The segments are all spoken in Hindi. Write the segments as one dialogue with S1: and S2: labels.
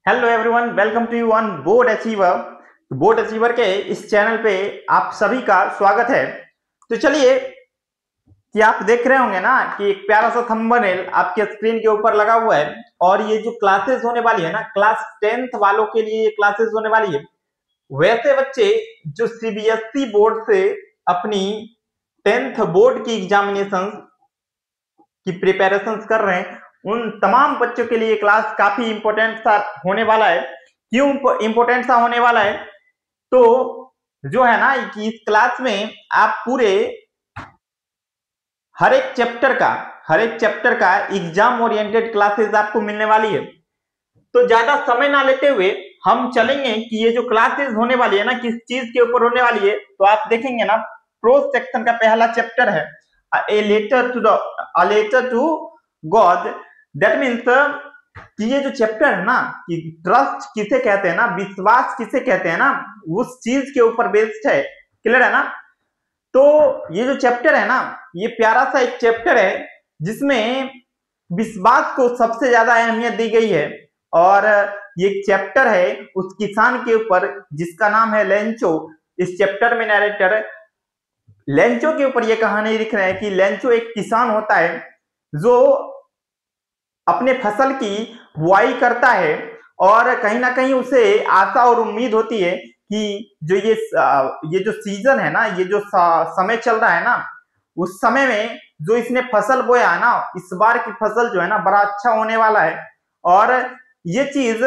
S1: Hello everyone, welcome to you on board achiever. Board achiever के इस चैनल पे आप सभी का स्वागत है। तो चलिए, कि आप देख रहे होंगे ना कि एक प्यारा सा थंबनेल आपके स्क्रीन के ऊपर लगा हुआ है और ये जो क्लासेस होने वाली है ना, क्लास 10th वालों के लिए ये क्लासेस होने वाली है। वैसे बच्चे जो सीबीएसई बोर्ड से अपनी 10th बोर्ड की एग्जामिनेशन की प्रिपरेशन कर रहे हैं, उन तमाम बच्चों के लिए क्लास काफी इंपॉर्टेंट सा होने वाला है। क्यों इंपॉर्टेंट सा होने वाला है? तो जो है ना कि इस क्लास में आप पूरे हर एक चैप्टर का एग्जाम ओरिएंटेड क्लासेस आपको मिलने वाली है। तो ज्यादा समय ना लेते हुए हम चलेंगे कि ये जो क्लासेस होने वाली है ना, किस चीज के ऊपर होने वाली है। तो आप देखेंगे ना, प्रोज सेक्शन का पहला चैप्टर है a letter to God. That means कि ये जो चैप्टर है ना कि ट्रस्ट किसे कहते हैं ना, विश्वास किसे कहते हैं ना, उस चीज के ऊपर बेस्ड है। क्लियर है ना? तो ये जो चैप्टर है ना, ये प्यारा सा एक चैप्टर है जिसमें विश्वास को सबसे ज्यादा अहमियत दी गई है। और ये चैप्टर है उस किसान के ऊपर जिसका नाम है लेंचो। इस चैप्टर में नरेटर लेंचो के ऊपर ये कहानी लिख रहे हैं कि लेंचो एक किसान होता है जो अपने फसल की बुआई करता है और कहीं ना कहीं उसे आशा और उम्मीद होती है कि जो ये जो सीजन है ना, ये जो समय चल रहा है ना, उस समय में जो इसने फसल बोया है ना, इस बार की फसल जो है ना बड़ा अच्छा होने वाला है। और ये चीज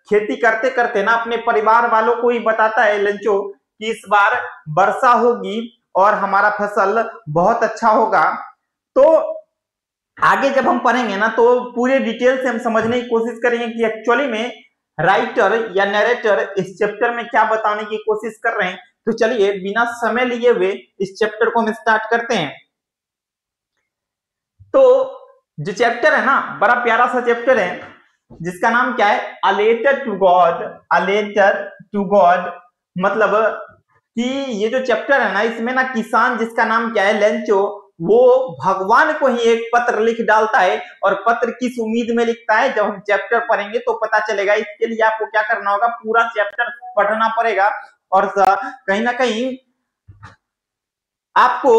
S1: खेती करते करते ना अपने परिवार वालों को ही बताता है लेंचो कि इस बार वर्षा होगी और हमारा फसल बहुत अच्छा होगा। तो आगे जब हम पढ़ेंगे ना तो पूरे डिटेल से हम समझने की कोशिश करेंगे कि एक्चुअली में राइटर या नरेटर इस चैप्टर में क्या बताने की कोशिश कर रहे हैं। तो चलिए, बिना समय लिए हुए इस चैप्टर को हम स्टार्ट करते हैं। तो जो चैप्टर है ना, बड़ा प्यारा सा चैप्टर है जिसका नाम क्या है, a letter to God. A letter to God मतलब कि ये जो चैप्टर है ना, इसमें ना किसान जिसका नाम क्या है, लेंचो, वो भगवान को ही एक पत्र लिख डालता है। और पत्र किस उम्मीद में लिखता है, जब हम चैप्टर पढ़ेंगे तो पता चलेगा। इसके लिए आपको क्या करना होगा, पूरा चैप्टर पढ़ना पड़ेगा और कहीं ना कहीं आपको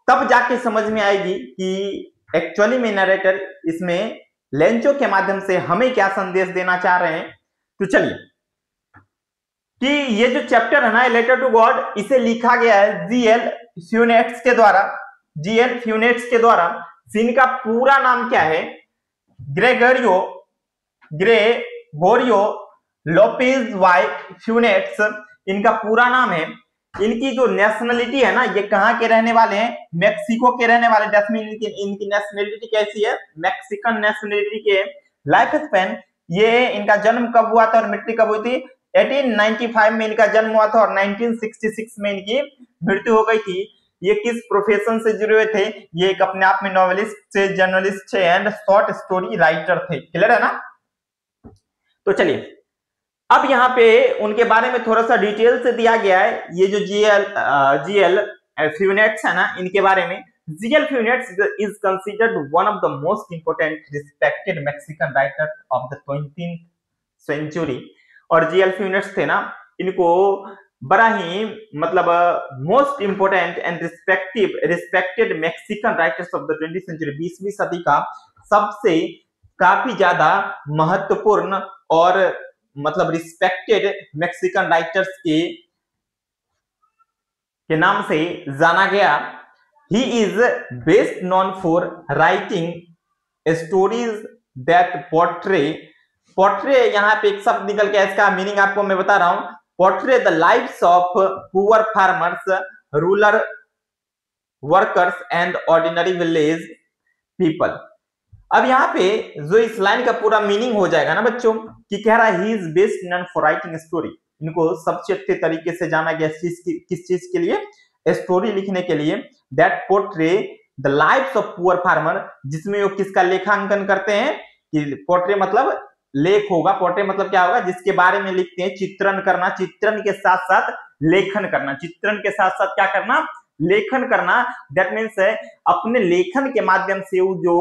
S1: तब जाके समझ में आएगी कि एक्चुअली में नरेटर इसमें लेंचो के माध्यम से हमें क्या संदेश देना चाह रहे हैं। तो चलिए, कि ये जो चैप्टर है ना, लेटर टू गॉड, इसे लिखा गया है जीएल फ्यूनेट्स के द्वारा। जीएल फ्यूनेट्स के द्वारा। इनका पूरा नाम क्या है, ग्रेगोरियो लोपेज वाई फ्यूनेट्स इनका पूरा नाम है। इनकी जो नेशनलिटी है ना, ये कहाँ के रहने वाले हैं, मैक्सिको के रहने वाले। इनकी नेशनलिटी कैसी है, मैक्सिकन नेशनलिटी के। लाइफ स्पैन, ये इनका जन्म कब हुआ था और मृत्यु कब हुई थी, 1895 में इनका जन्म हुआ था और 1966 में इनकी मृत्यु हो गई थी। ये किस प्रोफेशन से जुड़े हुए थे, ये एक अपने आप में नॉवेलिस्ट थे, जर्नलिस्ट थे एंड शॉर्ट स्टोरी राइटर थे। क्लियर है ना? तो चलिए, अब यहाँ पे उनके बारे में थोड़ा सा डिटेल से दिया गया है। ये जो जीएल फ्यूनेट्स है ना, इनके बारे में। G L Fuentes is considered one of the most important respected Mexican writer of the 20th century. और जीएल फ्यूनेट्स थे ना, इनको बड़ा ही मतलब most important and respected Mexican writers of the 20th century, 20वीं सदी का सबसे काफी ज्यादा महत्वपूर्ण और मतलब रिस्पेक्टेड मैक्सिकन राइटर्स के नाम से जाना गया। He is best known for writing stories that portray यहाँ पे एक शब्द निकल के, इसका मीनिंग आपको मैं बता रहा हूं। Portray the lives of poor farmers, rural workers and ordinary village people. अब यहाँ पे जो इस लाइन का पूरा मीनिंग हो जाएगा ना बच्चों, कि कह रहा है he is best known for writing story. इनको सबसे अच्छे तरीके से जाना गया किस चीज के लिए, स्टोरी लिखने के लिए। That portray the lives of poor farmer, जिसमें वो किसका लेखांकन करते हैं, कि पोर्ट्रे मतलब लेख होगा, पोर्ट्रे मतलब क्या होगा, जिसके बारे में लिखते हैं, चित्रण करना, चित्रण के साथ साथ लेखन करना, चित्रण के साथ साथ क्या करना, लेखन करना। दैट मीन्स है अपने लेखन के माध्यम से वो जो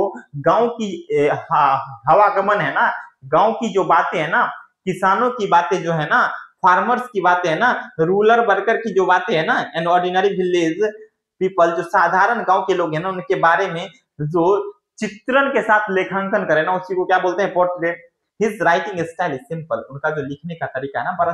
S1: गांव की हवागमन है ना, गांव की जो बातें है ना, किसानों की बातें जो है ना, फार्मर्स की बातें है ना, रूरल वर्कर की जो बातें है ना, एंड ऑर्डिनरी विलेज पीपल, जो साधारण गांव के लोग हैं ना, उनके बारे में जो चित्रण के साथ लेखांकन करे ना, उसी को क्या बोलते हैं, portrait. His writing style is simple, उनका जो लिखने का तरीका है ना, बड़ा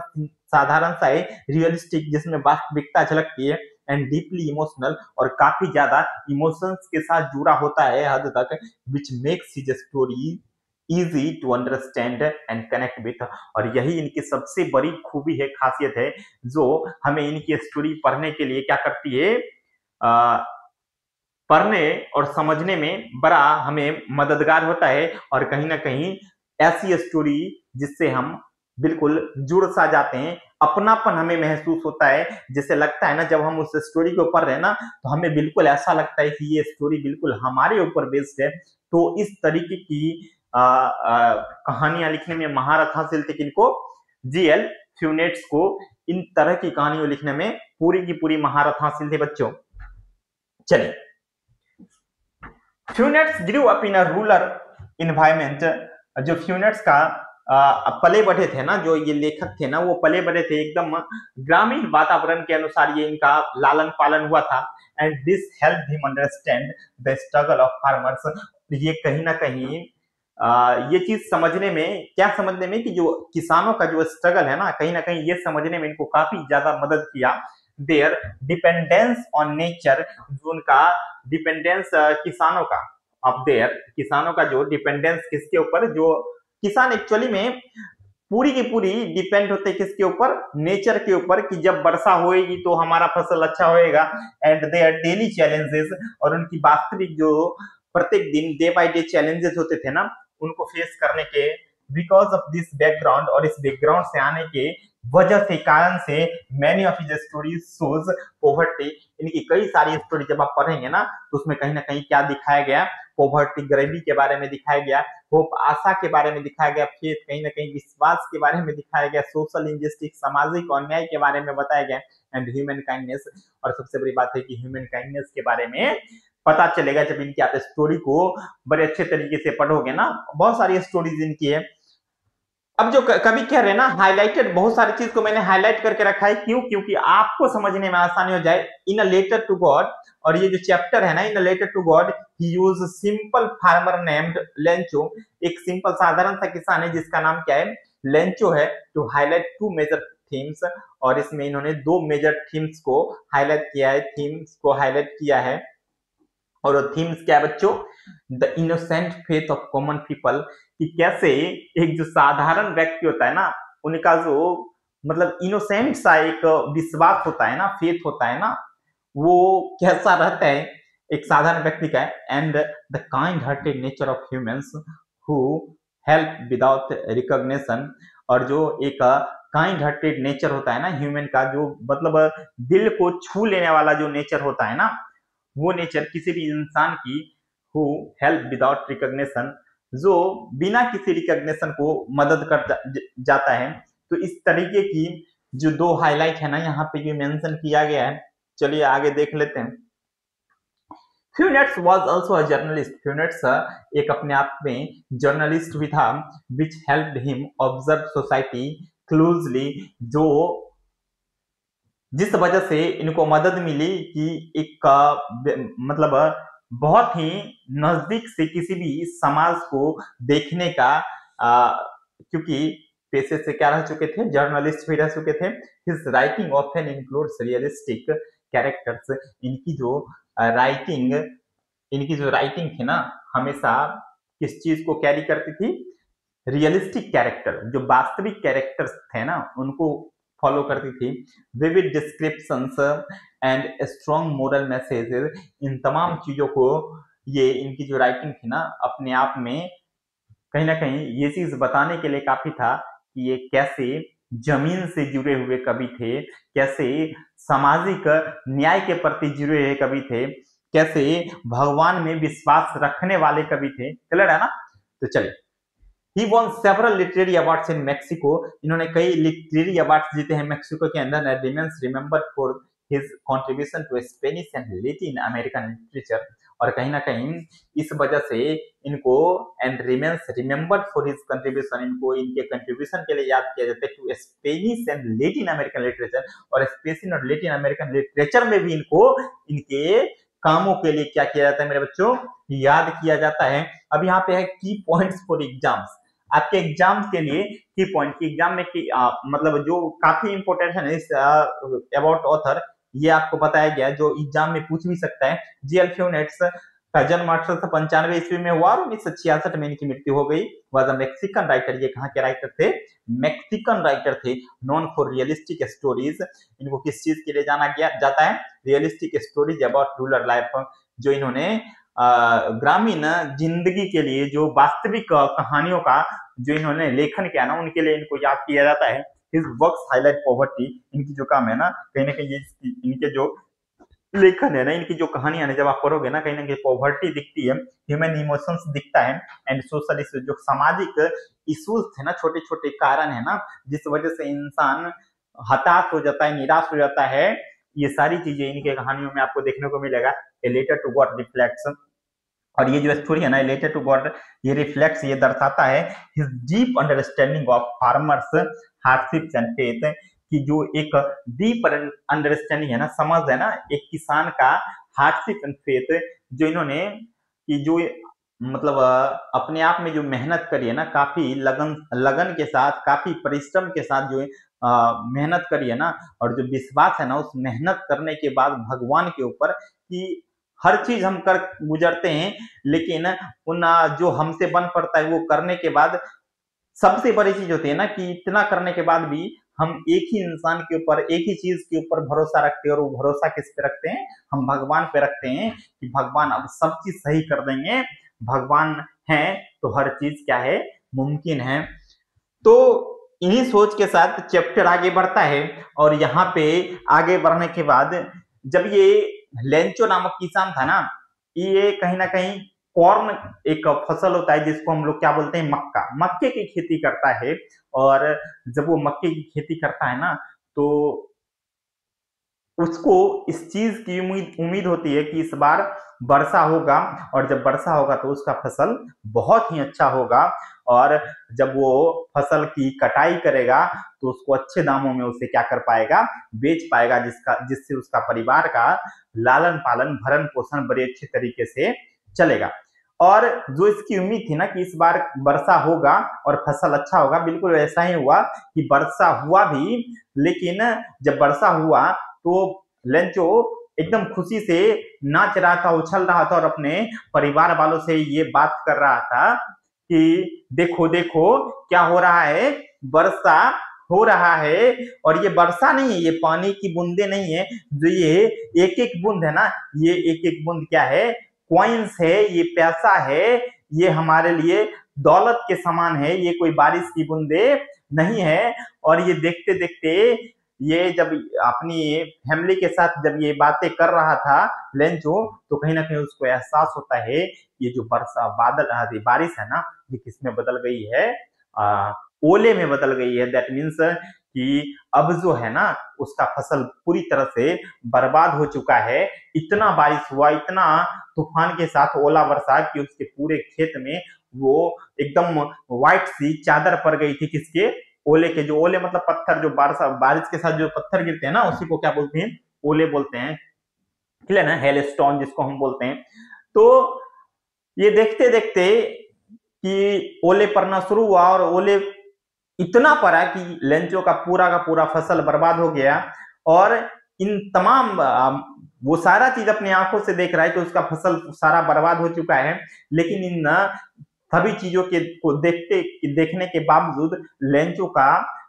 S1: साधारण सा है, रियलिस्टिक, जिसमें वास्तविकता झलकती है, एंड डीपली इमोशनल, और काफी ज्यादा इमोशंस के साथ जुड़ा होता है हद तक, which makes his story easy to understand and connect with. और यही इनकी सबसे बड़ी खूबी है, खासियत है, जो हमें इनकी स्टोरी पढ़ने के लिए क्या करती है, पढ़ने और समझने में बड़ा हमें मददगार होता है। और कहीं ना कहीं ऐसी स्टोरी जिससे हम बिल्कुल जुड़ सा जाते हैं, अपनापन हमें महसूस होता है, जैसे लगता है ना, जब हम उस स्टोरी को पढ़ रहे हैं ना, तो हमें बिल्कुल ऐसा लगता है कि ये स्टोरी बिल्कुल हमारे ऊपर बेस्ड है। तो इस तरीके की कहानियां लिखने में महारत हासिल थी किनको, जीएल फ्यूनेट्स को। इन तरह की कहानियों लिखने में पूरी की पूरी महारत हासिल थी बच्चों। चलिए, Fuentes grew up in a rural environment. जो फ्यूनेट्स का पले बढ़े थे ना, जो ये लेखक थे ना, वो पले बढ़े थे एकदम ग्रामीण वातावरण के अनुसार, ये इनका लालन पालन हुआ था। And this help him understand the struggle of farmers. ये कहीं ना कहीं ये चीज समझने में, क्या समझने में, कि जो किसानों का जो स्ट्रगल है ना कहीं ये समझने में इनको काफी ज्यादा मदद किया। देयर डिपेंडेंस ऑन नेचर, जो उनका डिपेंडेंस किसानों का, अब देयर किसानों का जो डिपेंडेंस किसके ऊपर, जो किसान एक्चुअली में पूरी की पूरी डिपेंड होते हैं किसके ऊपर, नेचर के ऊपर, कि जब वर्षा होएगी तो हमारा फसल अच्छा होएगा। एंड देयर डेली चैलेंजेस, और उनकी वास्तविक जो प्रत्येक दिन डे बाय डे चैलेंजेस होते थे ना, उनको फेस करने के, बिकॉज ऑफ दिस बैकग्राउंड, और इस बैकग्राउंड से आने के वजह से, कारण से, many of his stories shows poverty. इनकी कई सारी स्टोरी जब आप पढ़ेंगे ना, तो उसमें कहीं ना कहीं क्या दिखाया गया, पॉवर्टी, गरीबी के बारे में दिखाया गया, होप, आशा के बारे में दिखाया गया, फेथ, कहीं ना कहीं विश्वास के बारे में दिखाया गया, सोशल इंजस्टिस, सामाजिक अन्याय के बारे में बताया गया, एंड ह्यूमन काइंडनेस। और सबसे बड़ी बात है कि ह्यूमन काइंडनेस के बारे में पता चलेगा जब इनकी आप स्टोरी को बड़े अच्छे तरीके से पढ़ोगे ना। बहुत सारी स्टोरीज इनकी है। अब जो कभी कह रहे हैं ना, हाईलाइटेड, बहुत सारी चीज को मैंने हाईलाइट करके रखा है, क्यों, क्योंकि आपको समझने में आसानी हो जाए। In a letter to God, और ये जो चैप्टर है ना, in a letter to God, he use simple farmer named Lencho. एक सिंपल साधारण सा किसान है जिसका नाम क्या है, लेंचो है, to highlight two major themes. और इसमें इन्होंने दो मेजर थीम्स को हाईलाइट किया है, थीम्स को हाईलाइट किया है। और थीम्स क्या है बच्चों, the innocent faith of common people, कि कैसे एक जो साधारण व्यक्ति होता है ना, उनका जो मतलब इनोसेंट सा एक विश्वास होता है ना, फेथ होता है ना, वो कैसा रहता है एक साधारण व्यक्ति का। And the kind hearted nature of humans who help without recognition, और जो एक काइंड हार्टेड नेचर होता है ना ह्यूमन का, जो मतलब दिल को छू लेने वाला जो नेचर होता है ना, वो नेचर किसी भी इंसान की, हु हेल्प विदाउट रिकॉग्निशन, जो बिना किसी रिकॉग्निशन को मदद कर जाता है। तो इस तरीके की जो दो हाईलाइट है ना, यहाँ पे ये मेंशन किया गया है। चलिए आगे देख लेते हैं। Fuentes was also a journalist. Fuentes एक अपने आप में जर्नलिस्ट भी था, which helped him observe society closely, जो जिस वजह से इनको मदद मिली कि एक मतलब बहुत ही नजदीक से किसी भी समाज को देखने का, क्योंकि पेशे से क्या रह चुके थे, जर्नलिस्ट भी रह चुके थे। His writing often includes realistic characters. इनकी जो राइटिंग थी ना, हमेशा किस चीज को कैरी करती थी, रियलिस्टिक कैरेक्टर, जो वास्तविक कैरेक्टर्स थे ना, उनको फॉलो करती थी। Vivid descriptions and strong moral messages, इन तमाम चीजों को, ये इनकी जो राइटिंग थी ना, अपने आप में कहीं ना कहीं ये चीज बताने के लिए काफी था कि ये कैसे जमीन से जुड़े हुए कवि थे, कैसे सामाजिक न्याय के प्रति जुड़े हुए कवि थे, कैसे भगवान में विश्वास रखने वाले कवि थे। क्लियर है ना? तो चलिए, He won several literary awards in Mexico. इन्होंने कई लिटरेरी अवार्ड्स जीते हैं मेक्सिको के अंदर। Remains remembered for his contribution to Spanish and Latin American literature. और कहीं ना कहीं इस वजह से इनको and remains remembered for his contribution, इनको इनके कंट्रीब्यूशन के लिए याद किया जाता है to Spanish and Latin American literature, और स्पेनिश और लेटिन अमेरिकन लिटरेचर में भी इनको इनके कामों के लिए क्या किया जाता है मेरे बच्चों, याद किया जाता है। अब यहाँ पे है की पॉइंट्स फॉर एग्जाम्स, आपके एग्जाम्स के लिए की पॉइंट की एग्जाम में की मतलब जो काफी इंपोर्टेंट है इस अबाउट ऑथर, ये आपको बताया गया जो एग्जाम में पूछ भी सकता है। जी.एल. फ्यूनेट्स का जन्म 1895 ईस्वी में हुआ और 1966 में इनकी मृत्यु हो गई। वॉज अ मैक्सिकन राइटर, ये कहाँ के राइटर थे, मैक्सिकन राइटर थे। नॉन फॉर रियलिस्टिक स्टोरीज, इनको किस चीज के लिए जाना गया जाता है, realistic stories about rural life, जो इन्होंने ग्रामीण जिंदगी के लिए जो वास्तविक कहानियों का जो इन्होंने लेखन किया ना, उनके लिए इनको याद किया जाता है। His works highlight poverty, इनकी जो काम है ना कहीं ये इनके जो लेखन है ना, इनकी जो कहानियां है जब आप पढ़ोगे ना कहीं पॉवर्टी दिखती है, ह्यूमन इमोशंस दिखता है, एंड सोशल इश्यूज, जो सामाजिक इश्यूज थे ना, छोटे छोटे कारण है ना जिस वजह से इंसान हताश हो जाता है, निराश हो जाता है, ये सारी चीजें इनके कहानियों में आपको देखने को मिलेगा। A letter to God reflects, और ये जो स्टोरी है ना लेटर टू गॉड, ये रिफ्लेक्ट्स, ये दर्शाता है his deep understanding of farmers hardships and faith, कि जो एक डीप अंडरस्टैंडिंग है ना, समझ है ना एक किसान का हार्डशिप एंड फेथ, जो इन्होंने कि जो मतलब अपने आप में जो मेहनत करी है ना, काफी लगन के साथ, काफी परिश्रम के साथ जो मेहनत करी है ना, और जो विश्वास है ना उस मेहनत करने के बाद भगवान के ऊपर कि हर चीज हम कर गुजरते हैं, लेकिन उन जो हमसे बन पड़ता है वो करने के बाद सबसे बड़ी चीज होती है ना कि इतना करने के बाद भी हम एक ही इंसान के ऊपर, एक ही चीज के ऊपर भरोसा रखते हैं, और वो भरोसा किस पे रखते हैं, हम भगवान पे रखते हैं कि भगवान अब सब चीज सही कर देंगे, भगवान है तो हर चीज क्या है, मुमकिन है। तो इन्हीं सोच के साथ चैप्टर आगे बढ़ता है, और यहाँ पे आगे बढ़ने के बाद जब ये लेंचो नामक किसान था ना, ये कहीं ना कहीं कॉर्न एक फसल होता है जिसको हम लोग क्या बोलते हैं, मक्का, मक्के की खेती करता है। और जब वो मक्के की खेती करता है ना तो उसको इस चीज की उम्मीद होती है कि इस बार वर्षा होगा, और जब वर्षा होगा तो उसका फसल बहुत ही अच्छा होगा, और जब वो फसल की कटाई करेगा तो उसको अच्छे दामों में उसे क्या कर पाएगा, बेच पाएगा, जिससे उसका परिवार का लालन पालन भरण पोषण बड़े अच्छे तरीके से चलेगा। और जो इसकी उम्मीद थी ना कि इस बार वर्षा होगा और फसल अच्छा होगा, बिल्कुल ऐसा ही हुआ कि वर्षा हुआ भी, लेकिन जब वर्षा हुआ तो लेंचो एकदम खुशी से नाच रहा था, उछल रहा था, और अपने परिवार वालों से ये बात कर रहा था कि देखो देखो क्या हो रहा है, वर्षा हो रहा है, और ये वर्षा नहीं है, ये पानी की बूंदे नहीं है, जो ये एक एक बूंद है ना, ये एक एक बूंद क्या है, कॉइन्स है, ये पैसा है, ये हमारे लिए दौलत के समान है, ये कोई बारिश की बूंदे नहीं है। और ये देखते देखते ये जब अपनी फैमिली के साथ जब ये बातें कर रहा था लेंचो, तो कहीं ना कहीं उसको एहसास होता है ये जो वर्षा बादल बारिश है ना, ये किसमें बदल गई है, ओले में बदल गई है। दैट मीन्स कि अब जो है ना उसका फसल पूरी तरह से बर्बाद हो चुका है। इतना बारिश हुआ, इतना तूफान के साथ ओला वर्षा कि उसके पूरे खेत में वो एकदम व्हाइट सी चादर पड़ गई थी, किसके, ओले के। जो ओले मतलब पत्थर, जो बारिश के साथ जो पत्थर गिरते हैं ना उसी को क्या बोलते हैं, ओले बोलते हैं, क्लियर ना, हेल स्टोन जिसको हम बोलते हैं। तो ये देखते देखते कि ओले पड़ना शुरू हुआ, और ओले इतना पड़ा कि लेंचो का पूरा फसल बर्बाद हो गया। और इन तमाम वो सारा चीज अपनी आंखों से देख रहा है कि उसका फसल सारा बर्बाद हो चुका है, लेकिन इन सभी चीजों के को देखने के बावजूद लेंचो का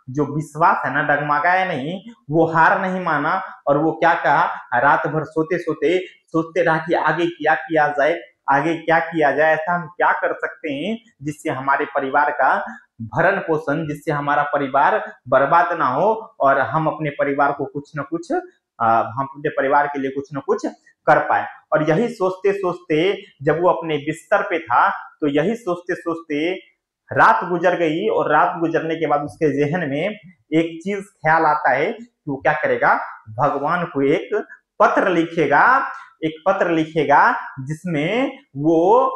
S1: जो विश्वास है ना डगमगाया नहीं, वो हार नहीं माना, और वो क्या कहा, रात भर सोते सोते सोचते रहा कि आगे क्या किया जाए, आगे क्या किया जाए, ऐसा हम क्या कर सकते हैं जिससे हमारे परिवार का भरण पोषण, जिससे हमारा परिवार बर्बाद ना हो, और हम अपने परिवार को कुछ न कुछ हम अपने परिवार के लिए कुछ न कुछ कर पाए। और यही सोचते सोचते जब वो अपने बिस्तर पे था, तो यही सोचते सोचते रात गुजर गई, और रात गुजरने के बाद उसके जहन में एक चीज ख्याल आता है कि वो क्या करेगा, भगवान को एक पत्र लिखेगा, एक पत्र लिखेगा जिसमें वो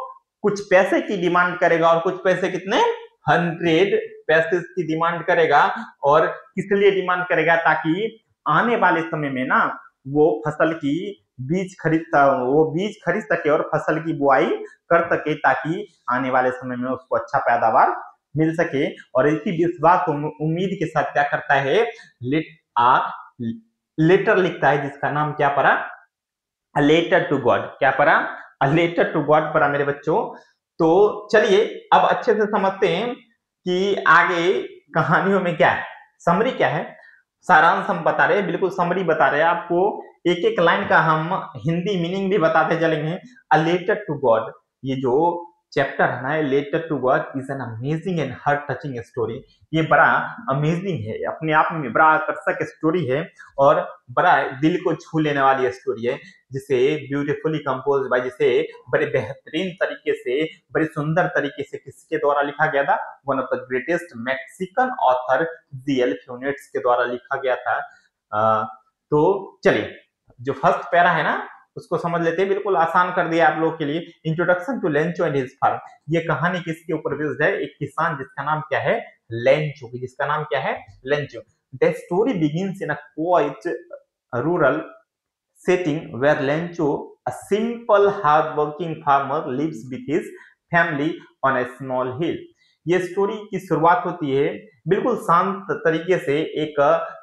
S1: कुछ पैसे की डिमांड करेगा, और कुछ पैसे कितने, 100 पैसे की डिमांड करेगा। और किस लिए डिमांड करेगा, ताकि आने वाले समय में ना वो फसल की बीज खरीद सके और फसल की बुआई कर सके, ताकि आने वाले समय में उसको अच्छा पैदावार मिल सके। और इसी विश्वास उम्मीद के साथ क्या करता है, लेटर लिखता है, जिसका नाम क्या पड़ा, अ लेटर टू गॉड। क्या पढ़ा, अ लेटर टू गॉड पढ़ा मेरे बच्चों। तो चलिए अब अच्छे से समझते हैं कि आगे कहानियों में क्या है, समरी क्या है, सारांश हम बता रहे हैं, बिल्कुल समरी बता रहे हैं आपको। एक एक लाइन का हम हिंदी मीनिंग भी बताते चलेंगे। अ लेटर टू गॉड, ये जो चैप्टर है ना, letter to God is an amazing and heart touching story. ये बड़ा अमेजिंग है, अपने आप में बड़ा आकर्षक स्टोरी है और बड़ा दिल को छू लेने वाली स्टोरी है, जिसे ब्यूटीफुली कंपोज बाय, जिसे बड़े बेहतरीन तरीके से, बड़े सुंदर तरीके से किसके द्वारा लिखा गया था, one of the greatest Mexican author G L. Fuentes के द्वारा लिखा गया था। तो चलिए जो फर्स्ट पैरा है ना उसको समझ लेते हैं, बिल्कुल आसान कर दिया आप लोग के लिए। Introduction to Lencho and his farm, ये कहानी किसके ऊपर बेस्ड है, एक किसान जिसका नाम क्या है, लेंचो, जिसका नाम क्या है, Lencho. The story begins in a quite rural setting where Lencho, a simple hard-working farmer, lives with his family on a small hill. ये स्टोरी की शुरुआत होती है बिल्कुल शांत तरीके से, एक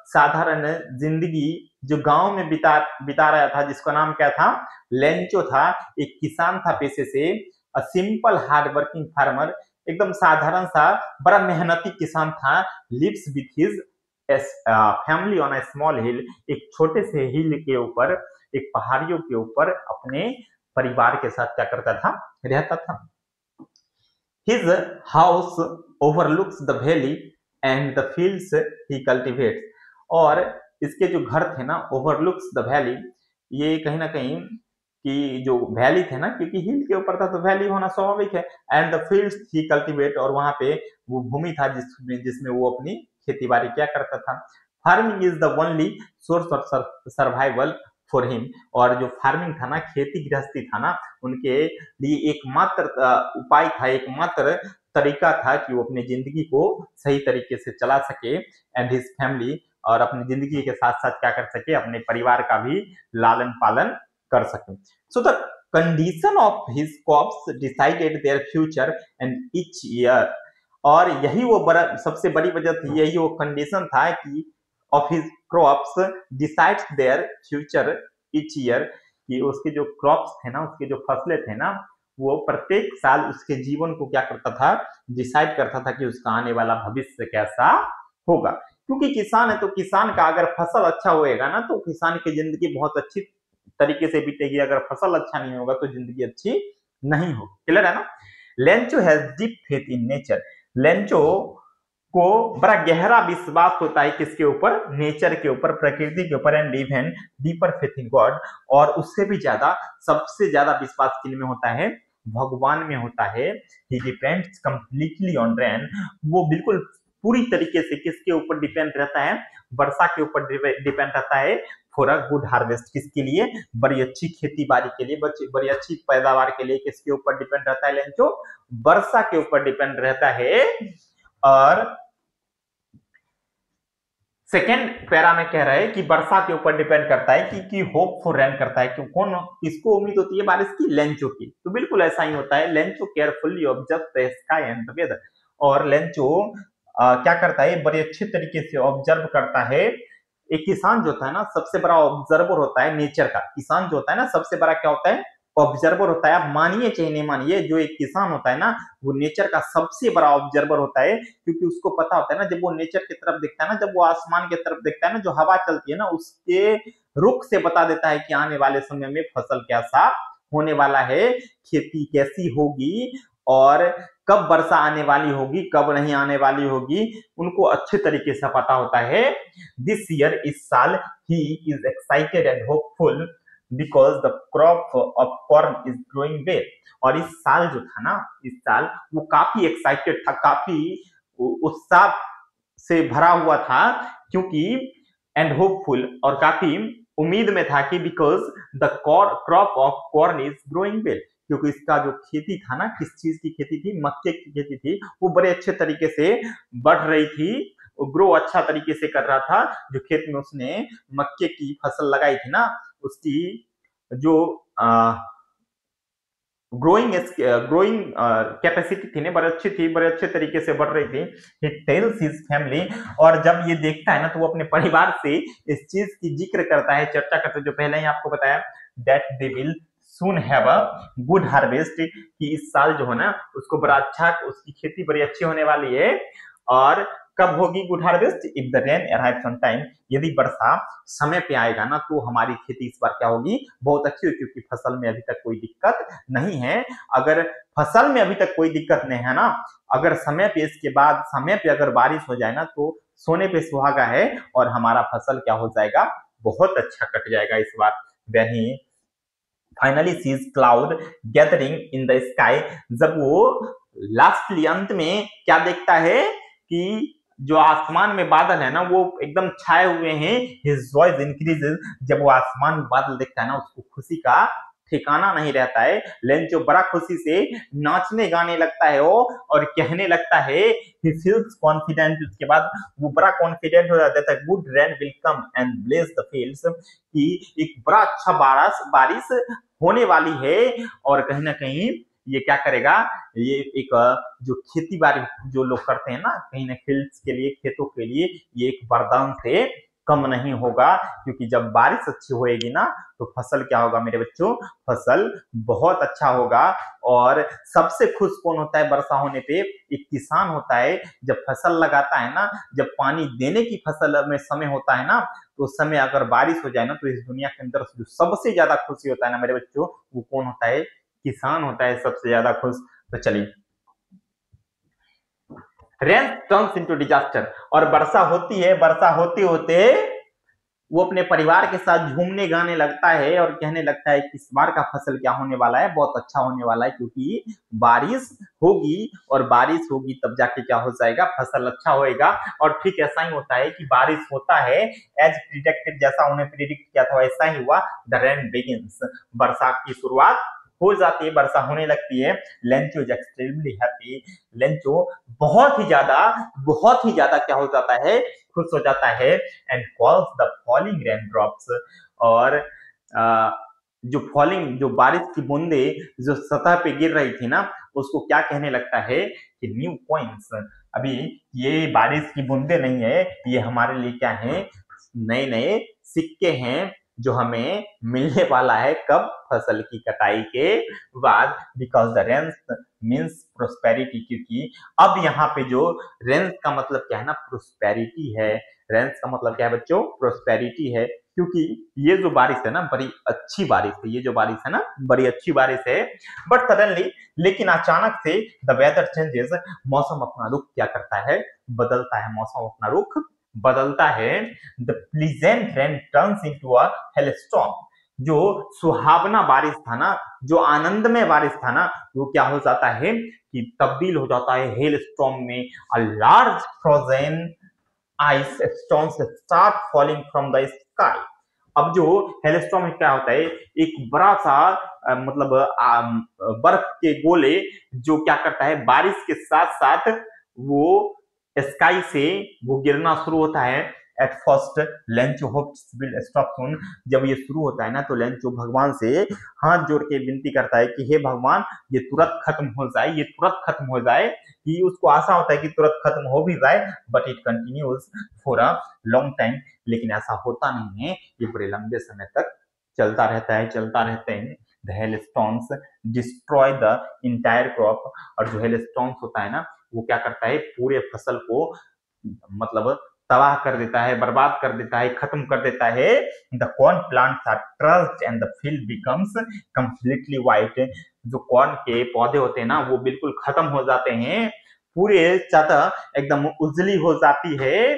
S1: साधारण जिंदगी जो गांव में बिता रहा था, जिसका नाम क्या था, लेंचो था, एक किसान था पेशे से। A simple hard working farmer, एकदम साधारण सा बड़ा मेहनती किसान था। Lives with his family on a small hill, एक छोटे से हिल के ऊपर, एक पहाड़ियों के ऊपर अपने परिवार के साथ क्या करता था, रहता था। His house overlooks the valley and the fields he cultivates, और इसके जो घर थे ना, overlooks the valley, ये कहीं ना कहीं कि जो वैली थे ना, क्योंकि हिल के ऊपर था तो वैली होना स्वाभाविक है। And the fields he cultivate, और वहां पे वो भूमि था जिसमें वो अपनी खेती बाड़ी क्या करता था। Farming is the only source of survival for him, और जो फार्मिंग था ना, खेती गृहस्थी था ना, उनके लिए एकमात्र उपाय था, एकमात्र तरीका था कि वो अपनी जिंदगी को सही तरीके से चला सके, एंड हिज फैमिली, और अपनी जिंदगी के साथ साथ क्या कर सके, अपने परिवार का भी लालन पालन कर सके। So the condition of his crops decided their future and each year, और यही वो सबसे बड़ी वजह थी, यही वो कंडीशन था कि of his crops decides their future each year, कि उसके जो क्रॉप्स थे ना, उसके जो फसलें थे ना, वो प्रत्येक साल उसके जीवन को क्या करता था, डिसाइड करता था कि उसका आने वाला भविष्य कैसा होगा। क्योंकि किसान है तो किसान का अगर फसल अच्छा होएगा ना, तो किसान की जिंदगी बहुत अच्छी तरीके से बीतेगी, अगर फसल अच्छा नहीं होगा तो जिंदगी अच्छी नहीं होगी। क्लियर है ना। Lencho has deep faith in nature, Lencho को बड़ा गहरा विश्वास होता है किसके ऊपर, नेचर के ऊपर, प्रकृति के ऊपर, and even deeper faith in God, और उससे भी ज्यादा, सबसे ज्यादा विश्वास किन में होता है, भगवान में होता है। ही डिपेंड्स कंप्लीटली ऑन रेन, वो बिल्कुल पूरी तरीके से किसके ऊपर डिपेंड रहता है, वर्षा के ऊपर डिपेंड रहता है। फॉर अ गुड हार्वेस्ट, किसके लिए, बड़ी अच्छी खेती बाड़ी के लिए, बड़ी अच्छी पैदावार के लिए किसके ऊपर डिपेंड रहता है लेंचो, वर्षा के ऊपर डिपेंड रहता है। और सेकेंड पैरा में कह रहे हैं कि वर्षा के ऊपर डिपेंड करता है कि होप फॉर रेन करता है, कि कौन, किसको उम्मीद होती है बारिश की, लेंचो की। तो बिल्कुल ऐसा ही होता है। Lencho carefully observe the sky and the weather, और लेंचो क्या करता है, बड़े अच्छे तरीके से ऑब्जर्व करता है। एक किसान जो होता है ना, सबसे बड़ा ऑब्जर्वर होता है नेचर का। किसान जो होता है ना, सबसे बड़ा क्या होता है, ऑब्जर्वर होता है। आप मानिए चाहे नहीं मानिए, जो एक किसान होता है ना, वो नेचर का सबसे बड़ा ऑब्जर्वर होता है, क्योंकि उसको पता होता है ना, जब वो नेचर की तरफ देखता है ना, जब वो आसमान की तरफ देखता है ना, जो हवा चलती है ना, उसके रुख से बता देता है कि आने वाले समय में फसल कैसा होने वाला है, खेती कैसी होगी, और कब वर्षा आने वाली होगी, कब नहीं आने वाली होगी, उनको अच्छे तरीके से पता होता है। दिस ईयर, इस साल, he is excited and hopeful because the crop of corn is growing well, और इस साल जो था ना, इस साल वो काफी एक्साइटेड था, काफी उत्साह से भरा हुआ था, क्योंकि एंड होपफुल, और काफी उम्मीद में था कि because the crop of corn is growing well, क्योंकि इसका जो खेती था ना, किस चीज की खेती थी, मक्के की खेती थी, वो बड़े अच्छे तरीके से बढ़ रही थी, ग्रो अच्छा तरीके से कर रहा था। जो खेत में उसने मक्के की फसल लगाई थी ना, उसकी जो ग्रोइंग कैपेसिटी थी ना, बड़े अच्छी थी, बड़े अच्छे तरीके से बढ़ रही थी। ही टेल्स हिज फैमिली, और जब ये देखता है ना तो वो अपने परिवार से इस चीज की जिक्र करता है, चर्चा करता है, जो पहले ही आपको बताया, that they will soon have a good harvest, कि इस साल जो है ना उसको बड़ा अच्छा, उसकी खेती बड़ी अच्छी होने वाली है। और कब होगी good harvest? If the rain arrives on time, यदि वर्षा समय पे आएगा ना तो हमारी खेती इस बार क्या होगी, बहुत अच्छी होगी, क्योंकि फसल में अभी तक कोई दिक्कत नहीं है। अगर फसल में अभी तक कोई दिक्कत नहीं है ना, अगर समय पे, इसके बाद समय पे अगर बारिश हो जाए ना तो सोने पे सुहागा है, और हमारा फसल क्या हो जाएगा, बहुत अच्छा कट जाएगा इस बार। When he finally sees cloud gathering in the sky, जब वो लास्टली अंत में क्या देखता है कि जो आसमान में बादल है ना वो एकदम छाए हुए हैं, his voice increases, जब वो आसमान में बादल देखता है ना उसको खुशी का ठिकाना नहीं रहता है। लेंचो बड़ा खुशी से नाचने गाने लगता है वो, और कहने लगता है, he feels confident, उसके बाद वो बड़ा कॉन्फिडेंट हो जाता है, good rain will come and bless the fields, कि एक बड़ा अच्छा बारिश होने वाली है, और कहीं ना कहीं ये क्या करेगा, ये एक जो खेती बाड़ी जो लोग करते हैं ना, कहीं ना फील्ड्स के लिए, खेतों के लिए, ये एक वरदान से कम नहीं होगा, क्योंकि जब बारिश अच्छी होएगी ना तो फसल क्या होगा मेरे बच्चों, फसल बहुत अच्छा होगा। और सबसे खुश कौन होता है वर्षा होने पे? एक किसान होता है। जब फसल लगाता है ना, जब पानी देने की फसल में समय होता है ना, तो उस समय अगर बारिश हो जाए ना तो इस दुनिया के अंदर जो सबसे ज्यादा खुशी होता है ना मेरे बच्चों, वो कौन होता है? किसान होता है सबसे ज्यादा खुश। तो चलिए, रेन टर्न्स इनटू डिजास्टर, और वर्षा होती है, वर्षा होते होते वो अपने परिवार के साथ झूमने गाने लगता है, और कहने लगता है कि इस बार का फसल क्या होने वाला है, बहुत अच्छा होने वाला है, क्योंकि बारिश होगी, और बारिश होगी तब जाके क्या हो जाएगा, फसल अच्छा होएगा। और ठीक ऐसा ही होता है कि बारिश होता है, एज प्रिडिक्टेड, जैसा उन्हें प्रिडिक्ट किया था वैसा ही हुआ। द रेन बिगिंस, वर्षा की शुरुआत हो जाती है, वर्षा होने लगती है। Lencho is extremely happy, Lencho बहुत ही ज्यादा क्या हो जाता है, खुश हो जाता है। And calls the falling rain drops, और जो बारिश की बूंदे जो सतह पे गिर रही थी ना, उसको क्या कहने लगता है कि न्यू कॉइन्स, अभी ये बारिश की बूंदे नहीं है, ये हमारे लिए क्या है, नए नए सिक्के हैं, जो हमें मिलने वाला है, कब? फसल की कटाई के बाद। Because the rain means prosperity, क्योंकि अब यहाँ पे जो रेन का मतलब क्या है ना, प्रोस्पेरिटी है। रेंस का मतलब क्या है बच्चों? प्रोस्पेरिटी है, क्योंकि ये जो बारिश है ना बड़ी अच्छी बारिश है, ये जो बारिश है ना बड़ी अच्छी बारिश है। बट सडनली, लेकिन अचानक से, द वेदर चेंजेस, मौसम अपना रुख क्या करता है, बदलता है, मौसम अपना रुख बदलता है। The pleasant rain turns into a hailstorm, जो सुहावना बारिश था ना, जो आनंदमय बारिश था ना, वो क्या हो जाता है कि तब्दील हो जाता है हेल स्टॉर्म में। A large frozen ice stones start falling from the sky. अब जो हेलस्टॉर्म में क्या होता है, एक बड़ा सा मतलब बर्फ के गोले, जो क्या करता है, बारिश के साथ साथ वो स्काई से वो गिरना शुरू होता है। At first Lencho hopes will stop soon, जब ये शुरू होता है ना तो लेंचो भगवान से हाथ जोड़ के विनती करता है कि हे भगवान, ये तुरंत खत्म हो जाए, ये तुरंत खत्म हो जाए, कि उसको आशा होता है कि तुरंत खत्म हो भी जाए। But it continues for a long time, लेकिन ऐसा होता नहीं है, ये बड़े लंबे समय तक चलता रहता है, चलता रहते हैं। The hailstorms destroy the entire crop, और जो हेलस्टॉर्म्स होता है ना वो क्या करता है, पूरे फसल को मतलब तबाह कर देता है, बर्बाद कर देता है, खत्म कर देता है। The corn plants are trust and the field becomes completely white, जो कॉर्न के पौधे होते हैं ना वो बिल्कुल खत्म हो जाते हैं, पूरे सतह एकदम उजली हो जाती है,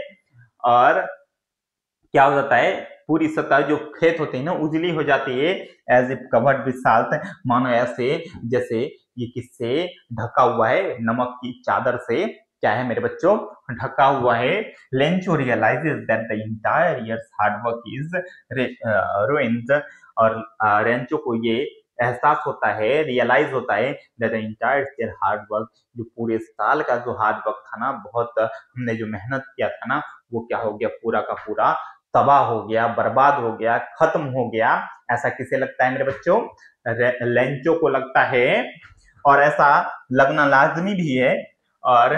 S1: और क्या हो जाता है, पूरी सतह जो खेत होते हैं ना उजली हो जाती है। As if covered with salt, मानो ऐसे जैसे ये किससे ढका हुआ है, नमक की चादर से क्या है मेरे बच्चों, ढका हुआ है। Lencho realizes that the entire years hard work is ruined, और रेंचो को ये एहसास होता है, रियलाइज होता है that the entire year hard work, जो पूरे साल का जो हार्ड वर्क था ना, बहुत हमने जो मेहनत किया था ना, वो क्या हो गया, पूरा का पूरा तबाह हो गया, बर्बाद हो गया, खत्म हो गया। ऐसा किसे लगता है मेरे बच्चों, लेंचो को लगता है, और ऐसा लगना लाजमी भी है। और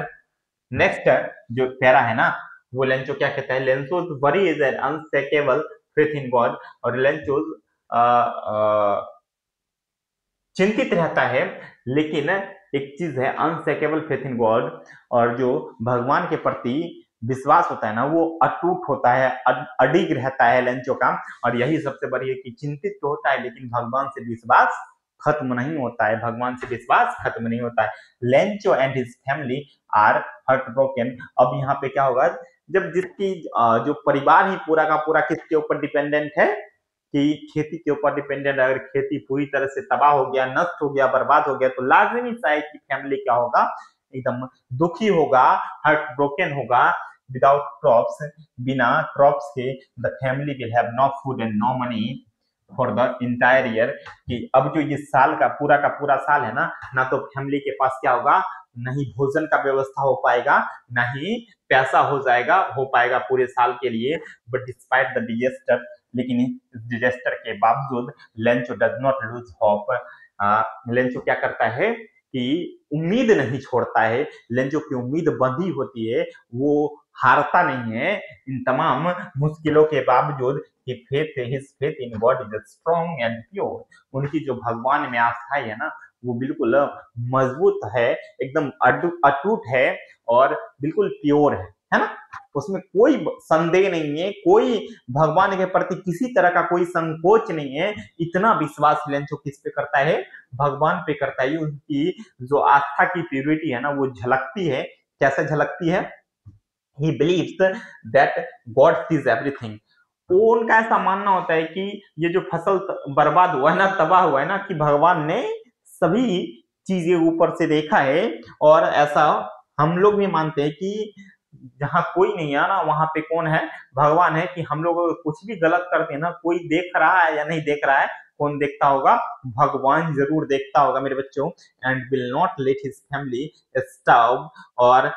S1: नेक्स्ट जो पैरा है ना, वो लेंचो क्या कहता है, Lencho's worry is an unshakeable faith in God, और लेंचोज चिंतित रहता है, लेकिन एक चीज है अनशेकेबल फेथ इन गॉड, और जो भगवान के प्रति विश्वास होता है ना, वो अटूट होता है, अडिग रहता है लेंचो का। और यही सबसे बड़ी है कि चिंतित तो होता है, लेकिन भगवान से विश्वास खत्म नहीं होता है, भगवान से विश्वास खत्म नहीं होता है। Lencho and his family are heart broken. अब यहाँ पे क्या होगा, जब जिसकी जो परिवार ही पूरा का पूरा किसके ऊपर डिपेंडेंट है, कि खेती के ऊपर डिपेंडेंट, अगर खेती पूरी तरह से तबाह हो गया, नष्ट हो गया, बर्बाद हो गया, तो लाजमी सा है कि फैमिली क्या होगा, एकदम दुखी होगा, हार्ट ब्रोकन होगा। विदाउट क्रॉप्स, बिना क्रॉप्स के the family will have no food and no money for the entire year, कि अब जो ये साल का पूरा साल है ना तो फैमिली के पास क्या होगा, नहीं भोजन का व्यवस्था हो पाएगा, नहीं पैसा हो पाएगा पूरे साल के लिए। बट डिस्पाइट द डिजास्टर, लेकिन इस डिजास्टर के बावजूद Lencho does not lose hope. Lencho क्या करता है कि उम्मीद नहीं छोड़ता है, लेंचो की उम्मीद बंधी होती है, वो हारता नहीं है इन तमाम मुश्किलों के बावजूद। कि faith, his faith in God is strong and pure. उनकी जो भगवान में आस्था है ना, वो बिल्कुल मजबूत है, एकदम अटूट है, और बिल्कुल प्योर है ना, उसमें कोई संदेह नहीं है, कोई भगवान के प्रति किसी तरह का कोई संकोच नहीं है। इतना विश्वास लेंचो किस पे करता है, भगवान पे करता है। उनकी जो आस्था की प्योरिटी है ना, वो झलकती है। कैसे झलकती है, he believes that God sees everything। तो उनका ऐसा मानना होता है कि ये जो फसल बर्बाद हुआ है ना, तबाह हुआ है ना, कि भगवान ने सभी चीजें ऊपर से देखा है। और ऐसा हम लोग भी मानते हैं कि जहाँ कोई नहीं है ना, वहां पे कौन है, भगवान है। कि हम लोग कुछ भी गलत करते हैं ना, कोई देख रहा है या नहीं देख रहा है, कौन देखता होगा, भगवान जरूर देखता होगा मेरे बच्चों। And will not let his family starve, और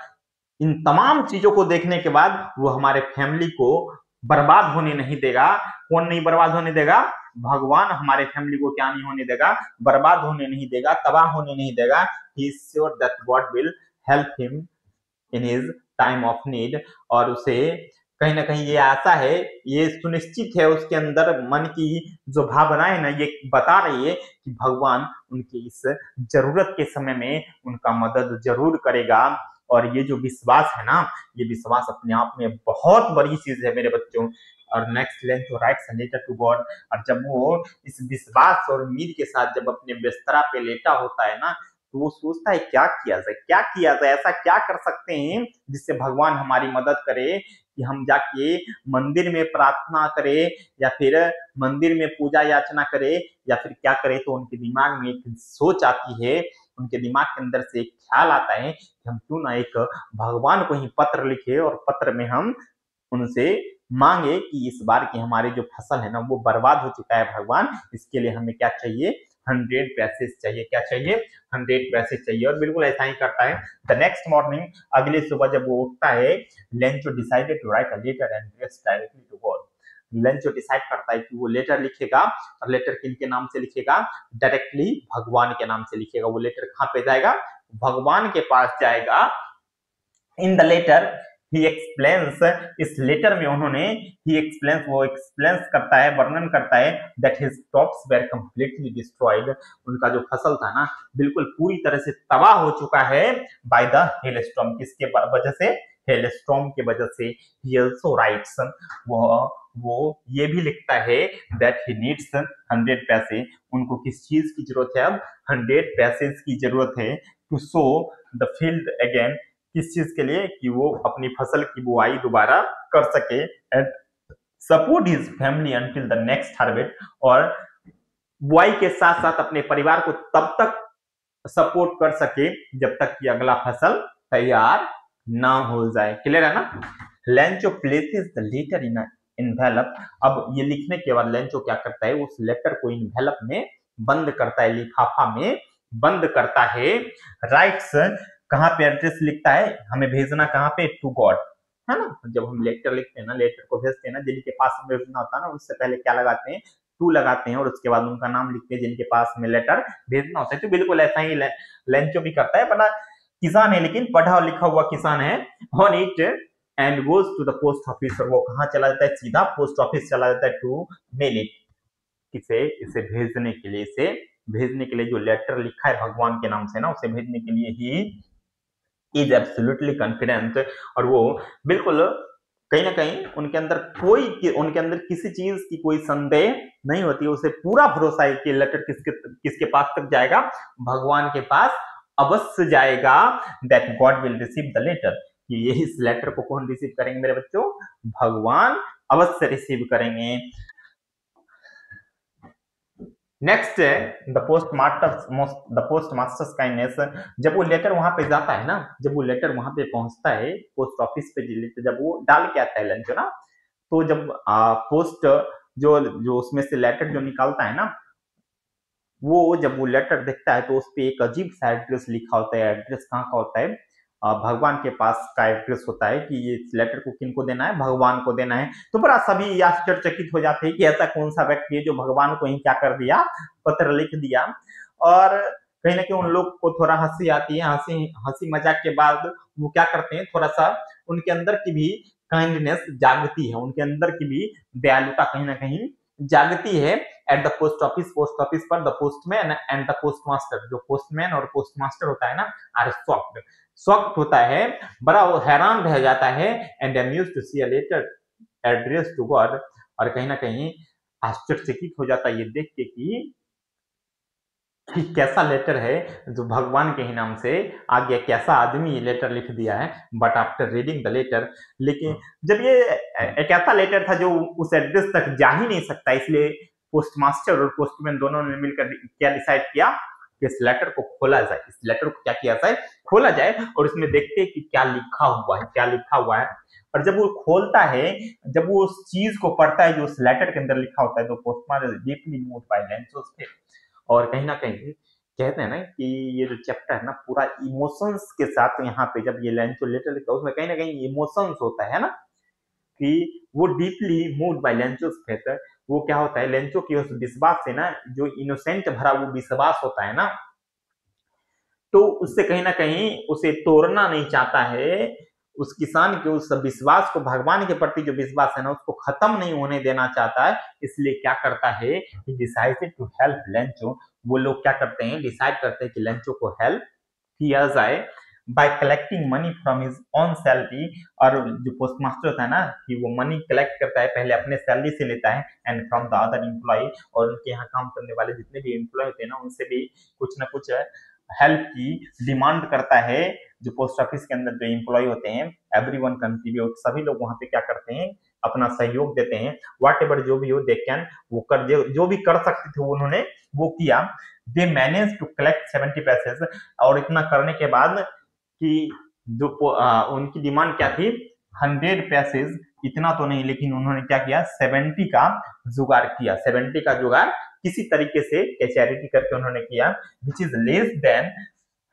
S1: इन तमाम चीजों को देखने के बाद वो हमारे फैमिली को बर्बाद होने नहीं देगा। कौन नहीं बर्बाद होने देगा, भगवान हमारे फैमिली को क्या नहीं होने देगा, बर्बाद होने नहीं देगा, तबाह होने नहीं देगा। He is sure that God will help him in his time of need. और उसे कहीं ना कहीं ये आशा है, ये सुनिश्चित है, उसके अंदर मन की जो भावना है ना, ये बता रही है कि भगवान उनकी इस जरूरत के समय में उनका मदद जरूर करेगा। और ये जो विश्वास है ना, ये विश्वास अपने आप में बहुत बड़ी चीज है मेरे बच्चों। और next Lencho writes a letter to God. और जब वो इस विश्वास और उम्मीद के साथ जब अपने बिस्तरा पे लेटा होता है ना, तो वो सोचता है क्या किया जाए, क्या किया जाए, ऐसा क्या कर सकते हैं जिससे भगवान हमारी मदद करे, कि हम जाके मंदिर में प्रार्थना करें, या फिर मंदिर में पूजा याचना करें, या फिर क्या करें। तो उनके दिमाग में एक सोच आती है, उनके दिमाग के अंदर से एक ख्याल आता है कि हम क्यों ना एक भगवान को ही पत्र लिखे, और पत्र में हम उनसे मांगे कि इस बार की हमारी जो फसल है ना, वो बर्बाद हो चुका है भगवान, इसके लिए हमें क्या चाहिए, 100 पैसे चाहिए। क्या चाहिए, 100 पैसे चाहिए। और बिल्कुल ऐसा ही करता है। द नेक्स्ट मॉर्निंग, अगली सुबह जब वो उठता है, Lencho decided to write a letter and address directly to God. Lencho decide करता है कि वो लेटर लिखेगा, और लेटर किनके नाम से लिखेगा, डायरेक्टली भगवान के नाम से लिखेगा। वो लेटर कहाँ पे जाएगा, भगवान के पास जाएगा। In the letter he explains, इस लेटर में उन्होंने ही एक्सप्लेन्स, वो एक्सप्लेन्स करता है, वर्णन करता है that his crops were completely destroyed. उनका जो फसल था ना, बिल्कुल पूरी तरह से तबाह हो चुका है बाय द हेलस्टॉर्म। किसके वजह से, हेलस्टॉर्म के वजह से। ही आल्सो राइट्स, वो ये भी लिखता है दैट ही नीड्स 100 पैसे। उनको किस चीज की जरूरत है, अब 100 पैसे की जरूरत है, to sow the field again. किस चीज के लिए, कि वो अपनी फसल की बुआई दोबारा कर सके, and support his family until the next harvest. और बुआई के साथ साथ अपने परिवार को तब तक सपोर्ट कर सके जब तक कि अगला फसल तैयार ना हो जाए। क्लियर है ना? Lencho places the letter in envelope. अब ये लिखने के बाद लेंचो क्या करता है, उस लेटर को इन्वेलप में बंद करता है, लिफाफा में बंद करता है। राइट्स, कहाँ पे एड्रेस लिखता है, हमें भेजना कहाँ पे, टू गॉड, है ना? जब हम लेटर लिखते हैं ना, लेटर को भेजते हैं ना, जिनके पास हमें भेजना होता है ना, उससे पहले क्या लगाते हैं, टू लगाते हैं, और उसके बाद उनका नाम लिखते हैं जिनके पास हमें लेटर भेजना होता है। तो बिल्कुल ऐसा ही लेंचो भी करता है। बड़ा किसान है, लेकिन पढ़ा लिखा हुआ किसान है। On it and goes to the post office, और वो कहाँ चला जाता है, सीधा पोस्ट ऑफिस चला जाता है, टू मेल इट, इसे भेजने के लिए, इसे भेजने के लिए जो लेटर लिखा है भगवान के नाम से ना, उसे भेजने के लिए ही इज एब्सोल्युटली कॉन्फिडेंट। और वो बिल्कुल कहीं ना कहीं उनके अंदर किसी चीज की कोई संदेह नहीं होती है। उसे पूरा भरोसा है कि लेटर किसके पास तक जाएगा, भगवान के पास अवश्य जाएगा। That God will receive the letter, कि ये इस लेटर को कौन रिसीव करेंगे मेरे बच्चों, भगवान अवश्य रिसीव करेंगे। नेक्स्ट है द पोस्ट मास्टर्स काइंडनेस। जब वो लेटर वहां पे जाता है ना, जब वो लेटर वहां पे पहुंचता है पोस्ट ऑफिस पे, जब वो डाल के आता है लंच ना, तो जब पोस्ट जो जो उसमें से लेटर जो निकालता है ना, वो जब वो लेटर देखता है तो उस पर एक अजीब सा एड्रेस लिखा होता है। एड्रेस कहाँ का होता है, भगवान के पास का एड्रेस होता है, कि ये लेटर को किनको देना है, भगवान को देना है। तो बड़ा सभी आश्चर्यचकित हो जाते हैं कि ऐसा कौन सा व्यक्ति है जो भगवान को ही क्या कर दिया, पत्र लिख दिया। और कहीं ना कहीं उन लोग को थोड़ा हंसी आती है। हंसी हंसी मजाक के बाद वो क्या करते हैं, थोड़ा सा उनके अंदर की भी काइंडनेस जागती है, उनके अंदर की भी दयालुता कहीं ना कहीं जागती है। एट द पोस्ट ऑफिस पर the postman and the postmaster, जो पोस्टमैन और पोस्टमास्टर होता है ना, आर शॉक्ड होता है, बड़ा वो हैरान रह जाता है। And amused to see a letter address to God, और कहीं ना कहीं आश्चर्यचकित हो जाता है ये देख के कि कैसा लेटर है जो भगवान के ही नाम से आ गया, कैसा आदमी ये लेटर लिख दिया है। But after reading the letter, लेकिन जब ये एक ऐसा लेटर था जो उस एड्रेस तक जा ही नहीं सकता, इसलिए पोस्टमास्टर और पोस्टमैन दोनों ने मिलकर क्या डिसाइड किया कि इस लेटर को खोला जाए। इस लेटर को क्या किया जाए, खोला जाए, और इसमें देखते हैं कि क्या लिखा हुआ है, क्या लिखा हुआ है। और जब वो खोलता है, जब वो उस चीज को पढ़ता है जो उस लेटर के अंदर लिखा होता है, तो पोस्टमैन डीपली मूव्ड बाय लेंसोस थे। और कहीं ना कहीं कहते हैं ना कि ये जो चैप्टर है ना, पूरा इमोशंस के साथ, यहाँ पे जब ये लेंचो लेटर लिखता है उसमें कहीं ना कहीं इमोशंस होता है ना, कि वो डीपली मूव्ड बाय लेंचोस फेथ। वो क्या होता है, लेंचो की उस विश्वास से ना, जो इनोसेंट भरा वो विश्वास होता है ना, तो उससे कहीं ना कहीं उसे तोड़ना नहीं चाहता है। उस किसान के उस विश्वास को, भगवान के प्रति जो विश्वास है ना, उसको खत्म नहीं होने देना चाहता है। इसलिए क्या करता है, डिसाइडेड टू हेल्प लेंचो। वो लोग क्या करते हैं, डिसाइड करते हैं कि लेंचो को हेल्प किया जाए bye collecting money from his on salary. और जो पोस्ट मास्टर होता है ना, कि वो मनी कलेक्ट करता है, पहले अपने सैलरी से लेता है, and from the other employ, और उनके यहाँ काम करने वाले जितने भी एम्प्लॉय होते हैं ना, उनसे भी कुछ ना कुछ हेल्प की डिमांड करता है। जो पोस्ट ऑफिस के अंदर जो एम्प्लॉय होते हैं, एवरीवन कंट्रीब्यूट, सभी लोग वहां पे क्या करते हैं, अपना सहयोग देते हैं। व्हाट एवर जो भी हो दे कैन, वो कर जो भी कर सकते थे उन्होंने वो किया। They manage to collect 70 pesos, और इतना करने के बाद कि जो उनकी डिमांड क्या थी, 100 पैसेज, इतना तो नहीं, लेकिन उन्होंने क्या किया, 70 का जुगाड़ किया। 70 का जुगाड़ किसी तरीके से चैरिटी करके उन्होंने किया, which is less than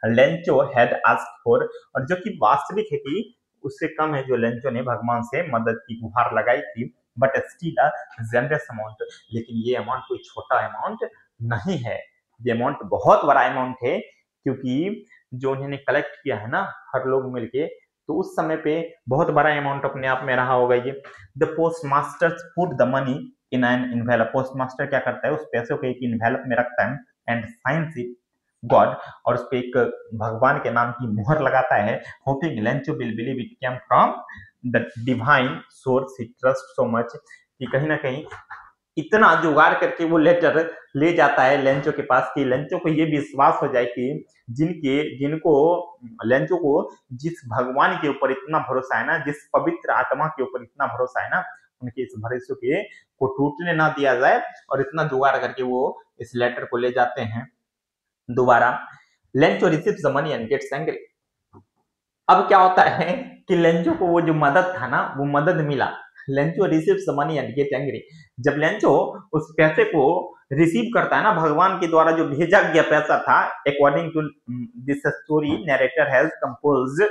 S1: Lencho had asked for, और जो कि वास्तविक है कि उससे कम है जो लेंचो ने भगवान से मदद की गुहार लगाई थी। But still a generous amount, लेकिन ये अमाउंट कोई छोटा अमाउंट नहीं है, ये अमाउंट बहुत बड़ा अमाउंट है। क्योंकि जो उन्होंने कलेक्ट किया है ना, हर लोग मिलके, तो उस समय पे बहुत बड़ा अमाउंट अपने आप में रहा होगा ये। The post master put the money in an envelope, post master क्या करता है, उस पैसों को एक इन्वेलप में रखता है, एंड साइंस इट गॉड, और उस पर एक भगवान के नाम की मुहर लगाता है। Hopping Lencho will believe it came from the divine source he trust so much, कि कहीं ना कहीं इतना जुगाड़ करके वो लेटर ले जाता है लेंचो के पास, कि लेंचो को ये विश्वास हो जाए कि जिनको लेंचो को जिस भगवान के ऊपर इतना भरोसा है ना, जिस पवित्र आत्मा के ऊपर इतना भरोसा है ना, उनके इस भरोसे के को टूटने ना दिया जाए। और इतना जुगाड़ करके वो इस लेटर को ले जाते हैं दोबारा। Lencho receives the money and gets angry. अब क्या होता है कि लेंचो को वो जो मदद था ना, वो मदद मिला। Lencho receives the money and get angry. जब लेंचो उस पैसे को रिसीव करता है ना, भगवान के द्वारा जो भेजा गया पैसा था, according to this story narrator has composed,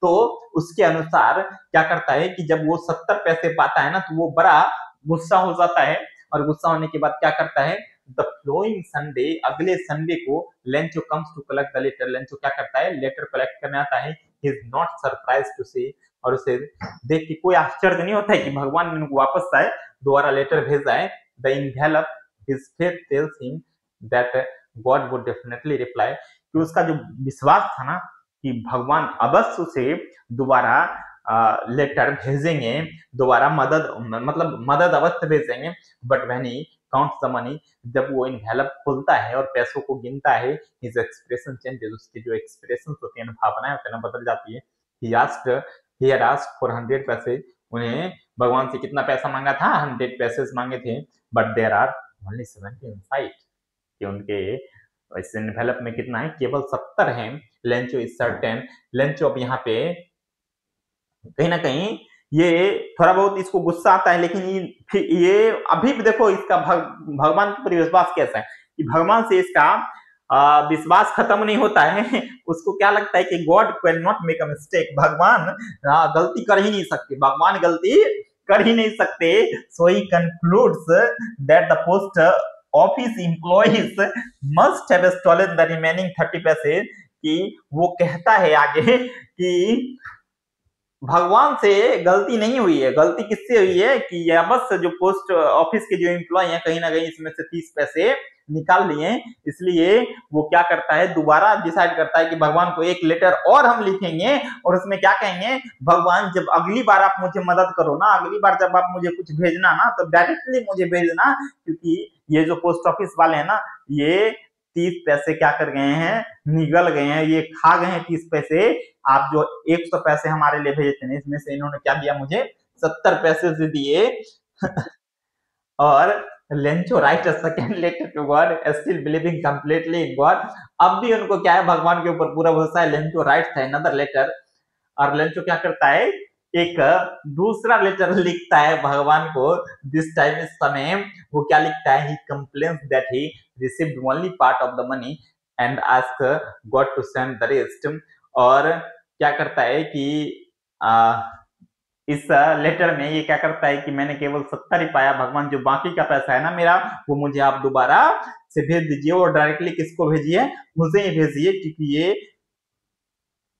S1: तो उसके अनुसार क्या करता है कि जब वो 70 पैसे पाता है ना, तो वो बड़ा गुस्सा हो जाता है। और गुस्सा होने के बाद क्या करता है, द फ्लोइंग संडे, अगले संडे को Lencho comes to collect the letter. Lencho क्या करता है, लेटर कलेक्ट करने आता है। He is not surprise to see, और उसे देख के कोई आश्चर्य नहीं होता है कि भगवान ने उनको वापस आए, दोबारा लेटर भेजा है। The envelope his faith tells him that God would definitely reply, कि उसका जो विश्वास था ना कि भगवान अवश्य उसे दोबारा लेटर भेजेंगे, दोबारा मदद, मतलब मदद अवश्य भेजेंगे। But when he counts the money, जब वो इनवेलप खोलता है और पैसों को गिनता है, हिज एक्सप्रेशन चेंजेस, उसकी जो एक्सप्रेशन होती है, भावनाएं होती है ना, बदल जाती है। ही आस्क्ड फॉर 100 पैसे, उन्हें भगवान से कितना पैसा मांगा था, 100 पैसे मांगे थे। But there are only 70 inside, कि उनके इस इनवेलप में कितना है, केवल 70 है। लेंचो इज सर्टेन, लेंचो अब यहाँ पे कहीं ना कहीं ये थोड़ा बहुत इसको गुस्सा आता है, लेकिन ये अभी भी देखो इसका भगवान के ऊपर विश्वास कैसा है कि भगवान से इसका विश्वास खत्म नहीं होता है। उसको क्या लगता है कि God can not make a mistake, भगवान गलती कर ही नहीं सकते, भगवान गलती कर ही नहीं सकते। So he concludes that the post office employees must have stolen the remaining 30 पैसे, कि वो कहता है आगे कि भगवान से गलती नहीं हुई है, गलती किससे हुई है कि ये बस जो पोस्ट ऑफिस के जो एम्प्लॉय हैं, कहीं ना कहीं इसमें से 30 पैसे निकाल लिए। इसलिए वो क्या करता है, दोबारा डिसाइड करता है कि भगवान को एक लेटर और हम लिखेंगे, और उसमें क्या कहेंगे, भगवान जब अगली बार आप मुझे मदद करो ना, अगली बार जब आप मुझे कुछ भेजना ना, तो डायरेक्टली मुझे भेजना, क्योंकि ये जो पोस्ट ऑफिस वाले हैं ना, ये 30 पैसे क्या कर गए हैं, निगल गए हैं, ये खा गए हैं 30 पैसे। आप जो 100 पैसे हमारे लिए भेजे थे, इसमें से इन्होंने क्या दिया, मुझे 70 पैसे से दिए। और Lencho write a second letter to God, still believing completely in God. अब भी उनको क्या है, भगवान के ऊपर पूरा भरोसा है। लेंचो राइट्स अनदर लेटर, और लेंचो क्या करता है, एक दूसरा लेटर लिखता है भगवान को। दिस टाइम इस समय वो क्या लिखता है, he complains that he received only part of the money and ask God to send the rest. और क्या करता है कि इस लेटर में ये क्या करता है कि मैंने केवल 70 ही पाया, भगवान जो बाकी का पैसा है ना मेरा, वो मुझे आप दोबारा से भेज दीजिए। और डायरेक्टली किसको भेजिए, मुझे ही भेजिए, क्योंकि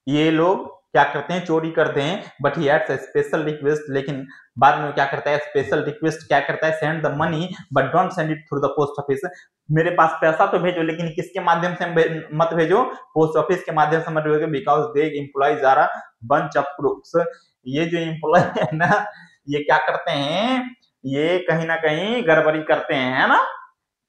S1: ये लोग क्या करते हैं, चोरी करते हैं। But he adds special request, लेकिन बाद में क्या करता है, स्पेशल रिक्वेस्ट क्या करता है, send the money but don't send it through the post office. मेरे पास पैसा तो भेजो, लेकिन किसके माध्यम से मत भेजो, पोस्ट ऑफिस के माध्यम से मत भेजो, because they employees are a bunch of crooks. ये जो एम्प्लॉय है ना, ये क्या करते हैं, ये कहीं ना कहीं गड़बड़ी करते हैं, है ना,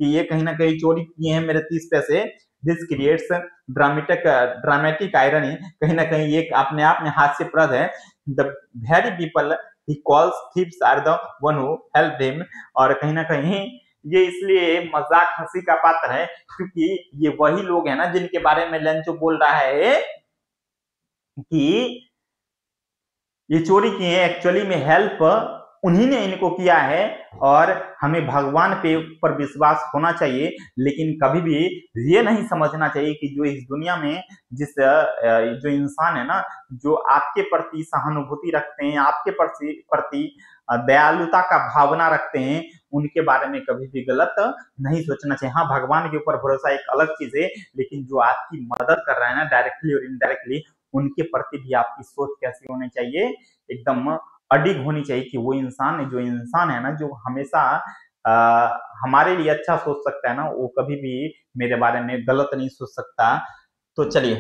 S1: कि ये कहीं ना कहीं चोरी किए हैं मेरे 30 पैसे। दिस क्रिएट्स ड्रामेटिक आयरनी, कहीं ना कहीं ये अपने आप में हास्यप्रद है। The very people he calls thieves are the one who helped him, और कहीं ना कहीं ये इसलिए मजाक हंसी का पात्र है, क्योंकि ये वही लोग हैं ना जिनके बारे में लेंचो बोल रहा है कि ये चोरी किए हैं, एक्चुअली में हेल्प उन्हीं ने इनको किया है। और हमें भगवान पे ऊपर विश्वास होना चाहिए, लेकिन कभी भी ये नहीं समझना चाहिए कि जो इस दुनिया में जो इंसान है ना, जो आपके प्रति सहानुभूति रखते हैं, आपके प्रति दयालुता का भावना रखते हैं, उनके बारे में कभी भी गलत नहीं सोचना चाहिए। हाँ, भगवान के ऊपर भरोसा एक अलग चीज है, लेकिन जो आपकी मदद कर रहा है ना, डायरेक्टली और इनडायरेक्टली, उनके प्रति भी आपकी सोच कैसी होनी चाहिए, एकदम अडिग होनी चाहिए कि वो इंसान है ना, जो हमेशा हमारे लिए अच्छा सोच सकता है ना, वो कभी भी मेरे बारे में गलत नहीं सोच सकता। तो चलिए,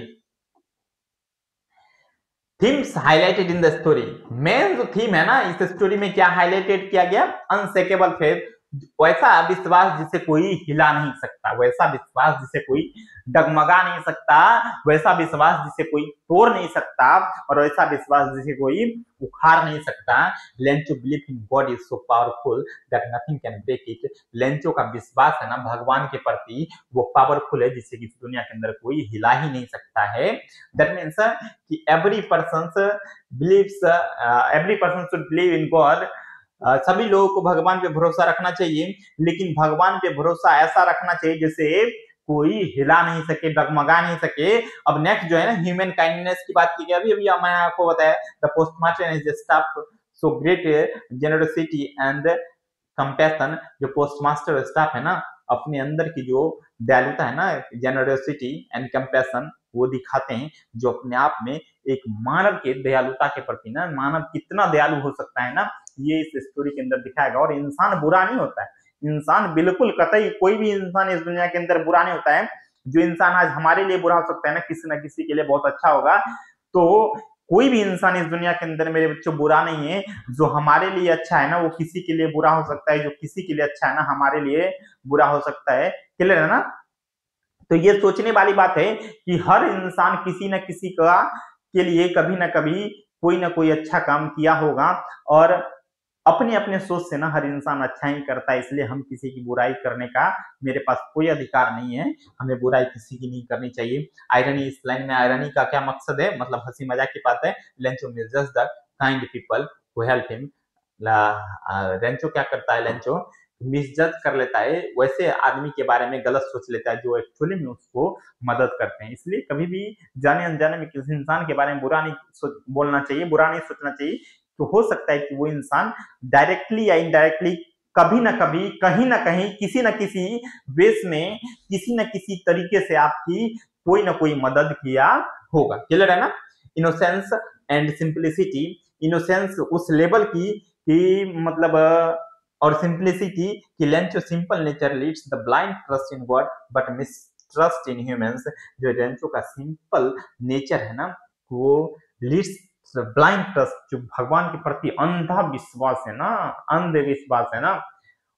S1: themes highlighted in the story. Main जो थीम है ना इस स्टोरी में, क्या हाईलाइटेड किया गया, अनशेकेबल फेथ, वैसा विश्वास जिसे कोई हिला नहीं सकता, वैसा विश्वास जिसे कोई डगमगा नहीं सकता, वैसा विश्वास जिसे कोई तोड़ नहीं सकता, और वैसा विश्वास जिसे कोई उखाड़ नहीं सकता। Lencho believe in God is so powerful that nothing can break it. Lencho का विश्वास है ना भगवान के प्रति, वो पावरफुल है जिसे इस दुनिया के अंदर कोई हिला ही नहीं सकता है। दैट मीन्स कि every person should believe in God. सभी लोगों को भगवान पे भरोसा रखना चाहिए, लेकिन भगवान पे भरोसा ऐसा रखना चाहिए जैसे कोई हिला नहीं सके, डगमगा नहीं सके। अब नेक्स्ट जो है ना ह्यूमन काइंडनेस की बात की गई, अभी मैंने आपको बताया the postmaster is staff so great generosity and compassion. जो पोस्टमास्टर स्टाफ है ना अपने अंदर की जो दयालुता है ना, जेनरसिटी एंड कंपैशन, वो दिखाते हैं, जो अपने आप में एक मानव के दयालुता के प्रति ना, मानव कितना दयालु हो सकता है ना, ये इस स्टोरी के अंदर दिखाएगा। और इंसान बुरा नहीं होता है, इंसान बिल्कुल कतई कोई भी इंसान इस दुनिया के अंदर बुरा नहीं होता है। जो इंसान आज हमारे लिए बुरा हो सकता है ना किसी के लिए बहुत अच्छा होगा, तो कोई भी इंसान इस दुनिया के अंदर मेरे बच्चों बुरा नहीं है। जो हमारे लिए अच्छा है ना वो किसी के लिए बुरा हो सकता है, जो किसी के लिए अच्छा है ना हमारे लिए बुरा हो सकता है। क्लियर है ना? तो ये सोचने वाली बात है कि हर इंसान किसी न किसी का के लिए कभी ना कभी कोई ना कोई अच्छा काम किया होगा, और अपने अपने सोच से ना हर इंसान अच्छा ही करता है। इसलिए हम किसी की बुराई करने का मेरे पास कोई अधिकार नहीं है, हमें बुराई किसी की नहीं करनी चाहिए। आयरनी, इस लाइन में आयरनी का क्या मकसद है, मतलब हंसी मजाक की बात है। Lencho misjudges the kind people who help him. Lencho क्या करता है, लेंचो मिसजज कर लेता है वैसे आदमी के बारे में, गलत सोच लेता है जो एक्चुअली में उसको मदद करते हैं। इसलिए कभी भी जाने अनजाने में किसी इंसान के बारे में बुरा नहीं बोलना चाहिए, बुरा नहीं सोचना चाहिए। तो हो सकता है कि वो इंसान डायरेक्टली या इनडायरेक्टली कभी ना कभी, कहीं ना कहीं, किसी न किसी वेस में, किसी न किसी तरीके से आपकी कोई ना कोई मदद किया होगा। क्लियर है ना? Innocence and simplicity. इनोसेंस उस लेवल की कि मतलब और सिंपलिसिटी कि Lencho simple nature leads the blind trust in God but mistrust in humans. जो लेंचो का सिंपल नेचर है ना वो लीड्स ब्लाइंड ट्रस्ट, जो भगवान के प्रति अंधा विश्वास है ना, अंधविश्वास है ना,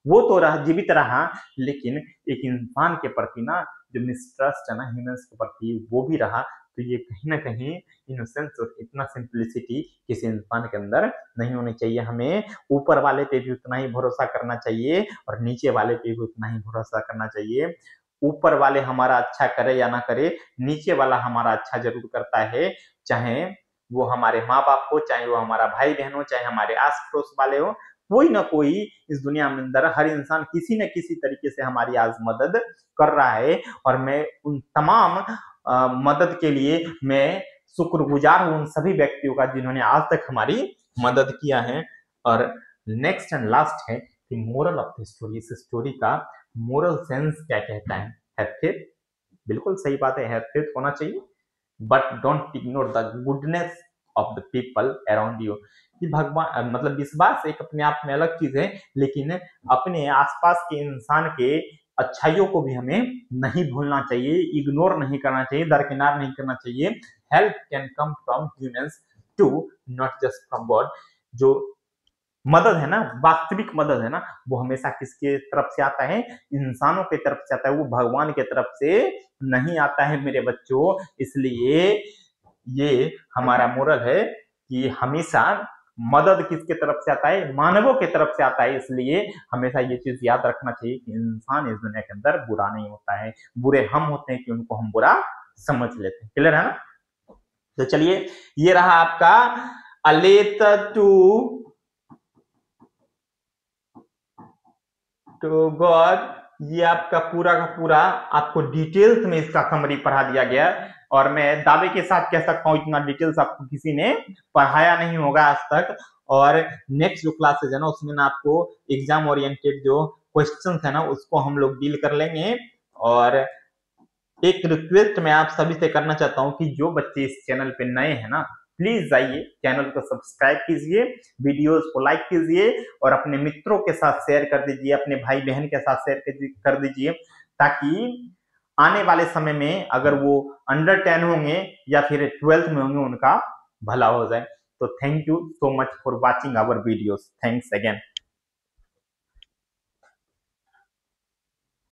S1: वो तो जीवित रहा, लेकिन एक इंसान के प्रति ना जो मिसट्रस्ट है ना ह्यूमंस के प्रति वो भी रहा। तो ये कहीं ना कहीं इनोसेंस और इतना सिंपलिसिटी किसी इंसान के अंदर नहीं होनी चाहिए। हमें ऊपर वाले पे भी उतना ही भरोसा करना चाहिए और नीचे वाले पे भी उतना ही भरोसा करना चाहिए। ऊपर वाले हमारा अच्छा करे या ना करे, नीचे वाला हमारा अच्छा जरूर करता है, चाहे वो हमारे माँ बाप हो, चाहे वो हमारा भाई बहन हो, चाहे हमारे आस पड़ोस वाले हो। कोई ना कोई इस दुनिया में अंदर हर इंसान किसी न किसी तरीके से हमारी आज मदद कर रहा है, और मैं उन तमाम मदद के लिए मैं शुक्रगुजार हूं उन सभी व्यक्तियों का जिन्होंने आज तक हमारी मदद किया है। और नेक्स्ट एंड लास्ट है कि मोरल ऑफ द स्टोरी। इस स्टोरी का मोरल सेंस क्या कहता है? Have faith. बिल्कुल सही बात है, हैव फेथ होना चाहिए, but don't ignore the goodness of the people around you. कि भगवान मतलब विश्वास एक अपने आप में अलग चीज है, लेकिन अपने आसपास के इंसान के अच्छाइयों को भी हमें नहीं भूलना चाहिए, इग्नोर नहीं करना चाहिए, दरकिनार नहीं करना चाहिए। Help can come from humans too, not just from God. जो मदद है ना, वास्तविक मदद है ना, वो हमेशा किसके तरफ से आता है? इंसानों की तरफ से आता है, वो भगवान के तरफ से नहीं आता है मेरे बच्चों। इसलिए ये हमारा मोरल है कि हमेशा मदद किसके तरफ से आता है? मानवों के तरफ से आता है। इसलिए हमेशा ये चीज याद रखना चाहिए कि इंसान इस दुनिया के अंदर बुरा नहीं होता है, बुरे हम होते हैं कि उनको हम बुरा समझ लेते हैं। क्लियर है ना? तो चलिए, ये रहा आपका अ लेटर टू गॉड। ये आपका पूरा का पूरा आपको डिटेल्स में इसका समरी पढ़ा दिया गया, और मैं दावे के साथ कह सकता हूँ इतना डिटेल्स आपको किसी ने पढ़ाया नहीं होगा आज तक। और नेक्स्ट जो क्लासेज है ना उसमें ना आपको एग्जाम ओरिएंटेड जो क्वेश्चंस है ना उसको हम लोग डील कर लेंगे। और एक रिक्वेस्ट मैं आप सभी से करना चाहता हूं कि जो बच्चे इस चैनल पे नए हैं ना, प्लीज जाइए चैनल को सब्सक्राइब कीजिए, वीडियोस को लाइक कीजिए और अपने मित्रों के साथ शेयर कर दीजिए, अपने भाई बहन के साथ शेयर कर दीजिए, ताकि आने वाले समय में अगर वो अंडर 10 होंगे या फिर 12th में होंगे उनका भला हो जाए। तो thank you so much for watching our videos. Thanks again.